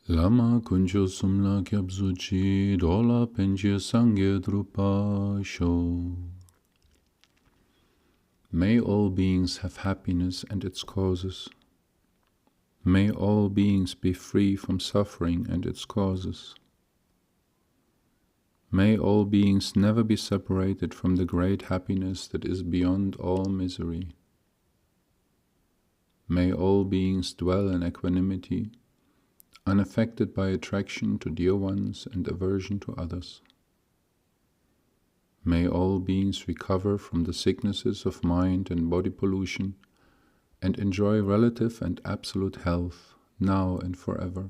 Lama kunjo sumla kyabzuchi dola penje sangye drupa sho. May all beings have happiness and its causes. May all beings be free from suffering and its causes. May all beings never be separated from the great happiness that is beyond all misery. May all beings dwell in equanimity, unaffected by attraction to dear ones and aversion to others. May all beings recover from the sicknesses of mind and body pollution and enjoy relative and absolute health now and forever.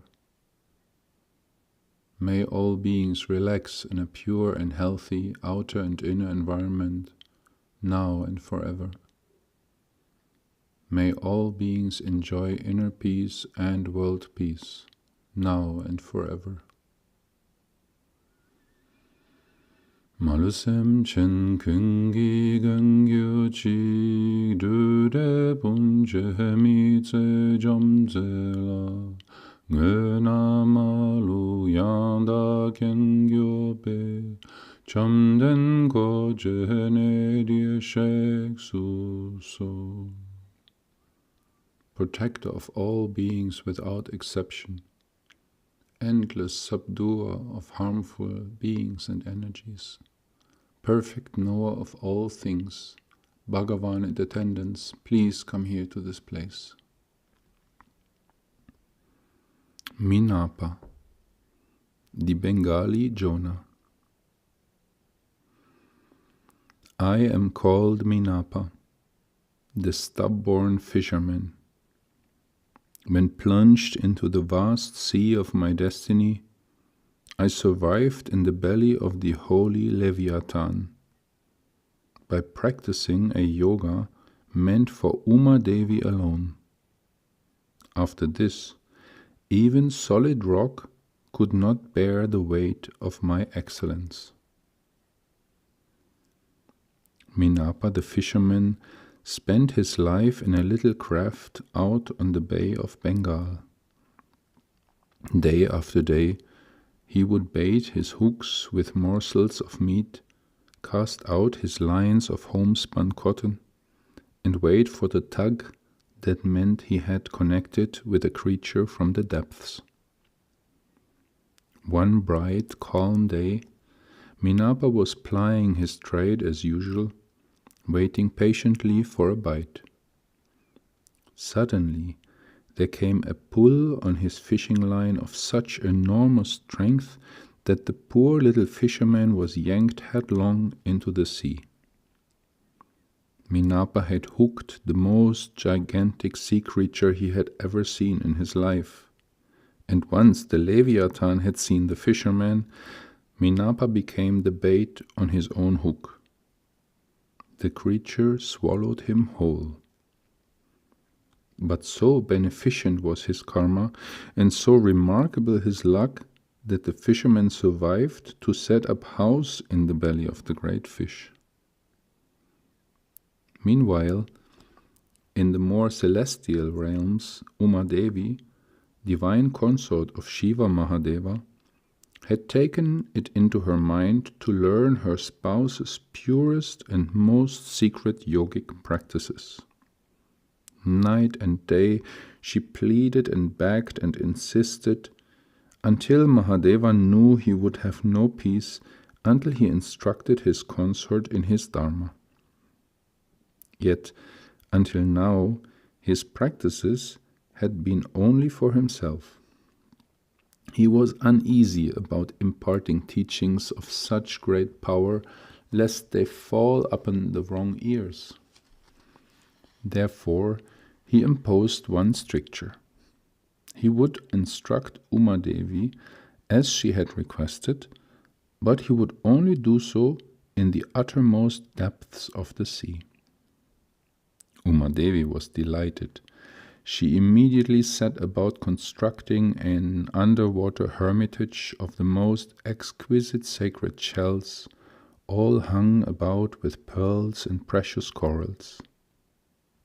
May all beings relax in a pure and healthy outer and inner environment now and forever. May all beings enjoy inner peace and world peace now and forever. Malusem chen kungi gangyo chi dude bunje mi tse jom zela ngena malu yanda kengyo be chamden go jene die shek su so. Protector of all beings without exception, endless subduer of harmful beings and energies, perfect knower of all things, Bhagavan in attendance, please come here to this place. Minapa, the Bengali Jonah. I am called Minapa, the stubborn fisherman. When plunged into the vast sea of my destiny, I survived in the belly of the holy Leviathan by practicing a yoga meant for Uma Devi alone. After this, even solid rock could not bear the weight of my excellence. Minapa the fisherman spent his life in a little craft out on the Bay of Bengal. Day after day, he would bait his hooks with morsels of meat, cast out his lines of homespun cotton, and wait for the tug that meant he had connected with a creature from the depths. One bright, calm day, Minapa was plying his trade as usual, waiting patiently for a bite. Suddenly, there came a pull on his fishing line of such enormous strength that the poor little fisherman was yanked headlong into the sea. Minapa had hooked the most gigantic sea creature he had ever seen in his life, and once the Leviathan had seen the fisherman, Minapa became the bait on his own hook. The creature swallowed him whole. But so beneficent was his karma, and so remarkable his luck, that the fisherman survived to set up house in the belly of the great fish. Meanwhile, in the more celestial realms, Uma Devi, divine consort of Shiva Mahadeva, had taken it into her mind to learn her spouse's purest and most secret yogic practices. Night and day she pleaded and begged and insisted, until Mahadeva knew he would have no peace until he instructed his consort in his dharma. Yet, until now, his practices had been only for himself. He was uneasy about imparting teachings of such great power, lest they fall upon the wrong ears. Therefore, he imposed one stricture. He would instruct Uma Devi as she had requested, but he would only do so in the uttermost depths of the sea. Uma Devi was delighted. She immediately set about constructing an underwater hermitage of the most exquisite sacred shells, all hung about with pearls and precious corals.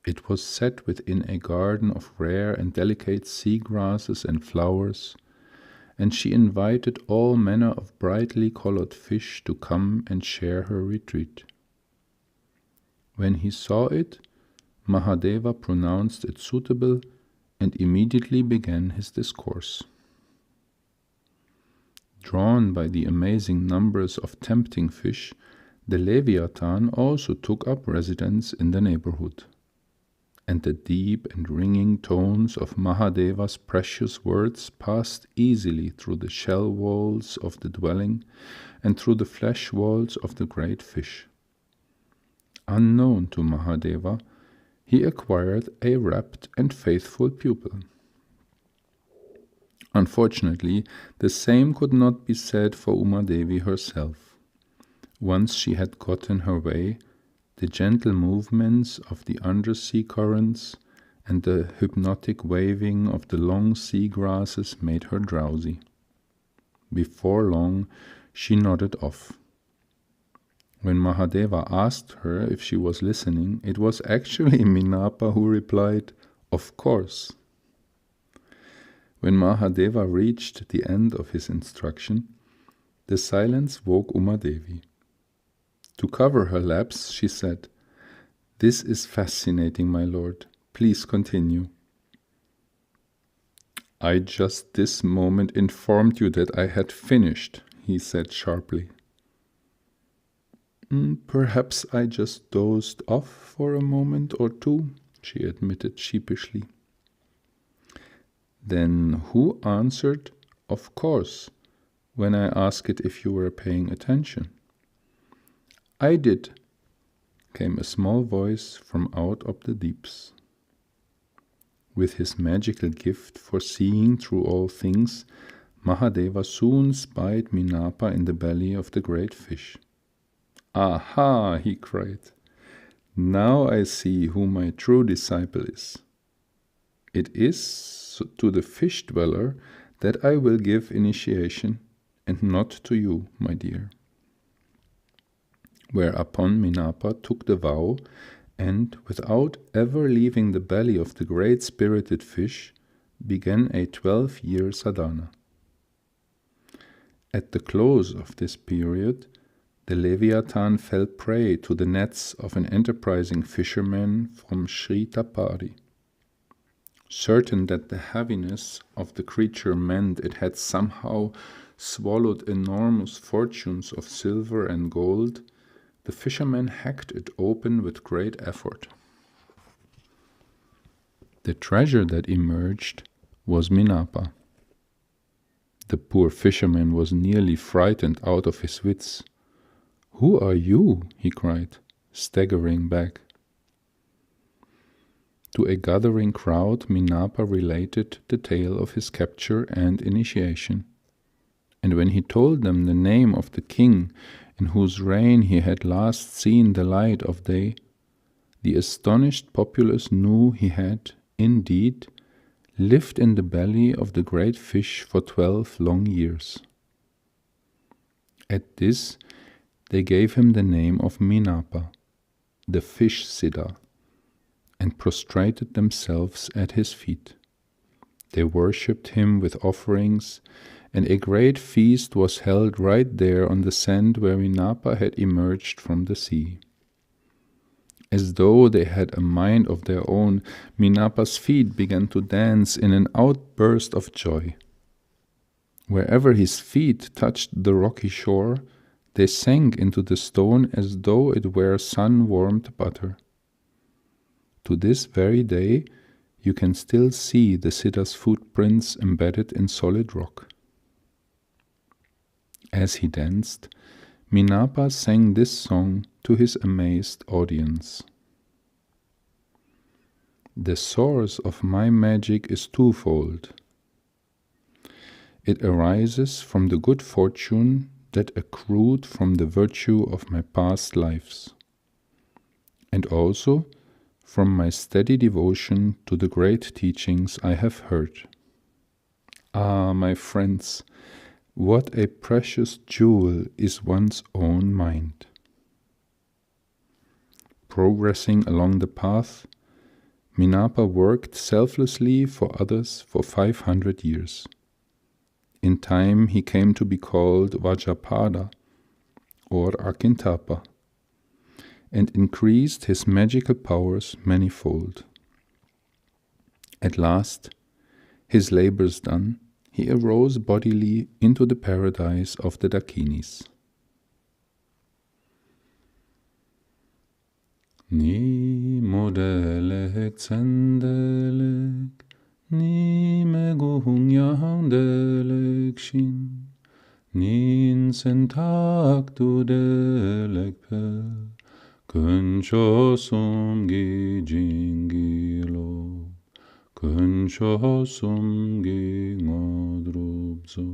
It was set within a garden of rare and delicate sea grasses and flowers, and she invited all manner of brightly colored fish to come and share her retreat. When he saw it, Mahadeva pronounced it suitable and immediately began his discourse. Drawn by the amazing numbers of tempting fish, the Leviathan also took up residence in the neighborhood, and the deep and ringing tones of Mahadeva's precious words passed easily through the shell walls of the dwelling and through the flesh walls of the great fish. Unknown to Mahadeva, he acquired a rapt and faithful pupil. Unfortunately, the same could not be said for Umadevi herself. Once she had gotten her way, the gentle movements of the undersea currents and the hypnotic waving of the long sea grasses made her drowsy. Before long, she nodded off. When Mahadeva asked her if she was listening, it was actually Minapa who replied, "Of course." When Mahadeva reached the end of his instruction, the silence woke Umadevi. To cover her lapse, she said, "This is fascinating, my lord. Please continue." "I just this moment informed you that I had finished," he said sharply. "Perhaps I just dozed off for a moment or two," she admitted sheepishly. "Then who answered, 'Of course,' when I asked if you were paying attention?" "I did," came a small voice from out of the deeps. With his magical gift for seeing through all things, Mahadeva soon spied Minapa in the belly of the great fish. "Aha!" he cried. "Now I see who my true disciple is. It is to the fish dweller that I will give initiation, and not to you, my dear." Whereupon Minapa took the vow, and, without ever leaving the belly of the great spirited fish, began a 12-year sadhana. At the close of this period, the Leviathan fell prey to the nets of an enterprising fisherman from Sri Tapari. Certain that the heaviness of the creature meant it had somehow swallowed enormous fortunes of silver and gold, the fisherman hacked it open with great effort. The treasure that emerged was Minapa. The poor fisherman was nearly frightened out of his wits. "Who are you?" he cried, staggering back. To a gathering crowd, Minapa related the tale of his capture and initiation. And when he told them the name of the king in whose reign he had last seen the light of day, the astonished populace knew he had, indeed, lived in the belly of the great fish for 12 long years. At this, they gave him the name of Minapa, the fish siddha, and prostrated themselves at his feet. They worshipped him with offerings, and a great feast was held right there on the sand where Minapa had emerged from the sea. As though they had a mind of their own, Minapa's feet began to dance in an outburst of joy. Wherever his feet touched the rocky shore, they sank into the stone as though it were sun-warmed butter. To this very day, you can still see the siddha's footprints embedded in solid rock. As he danced, Minapa sang this song to his amazed audience. "The source of my magic is twofold. It arises from the good fortune that accrued from the virtue of my past lives, and also from my steady devotion to the great teachings I have heard. Ah, my friends, what a precious jewel is one's own mind." Progressing along the path, Minapa worked selflessly for others for 500 years. In time he came to be called Vajrapada or Akintapa, and increased his magical powers manifold. At last, his labors done, he arose bodily into the paradise of the Dakinis. Ni modelek zendelek, ni meguhungyandelek shin, nin sentak du delek per, kunchosum gi jingilo, kunchosum gi ngodrubzo,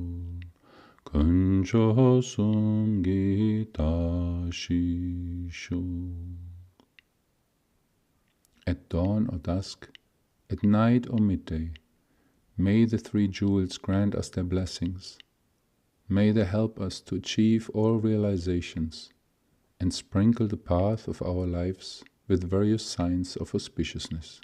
kunchosum gi tashisho. At dawn or dusk, at night or midday, may the three jewels grant us their blessings. May they help us to achieve all realizations and sprinkle the path of our lives with various signs of auspiciousness.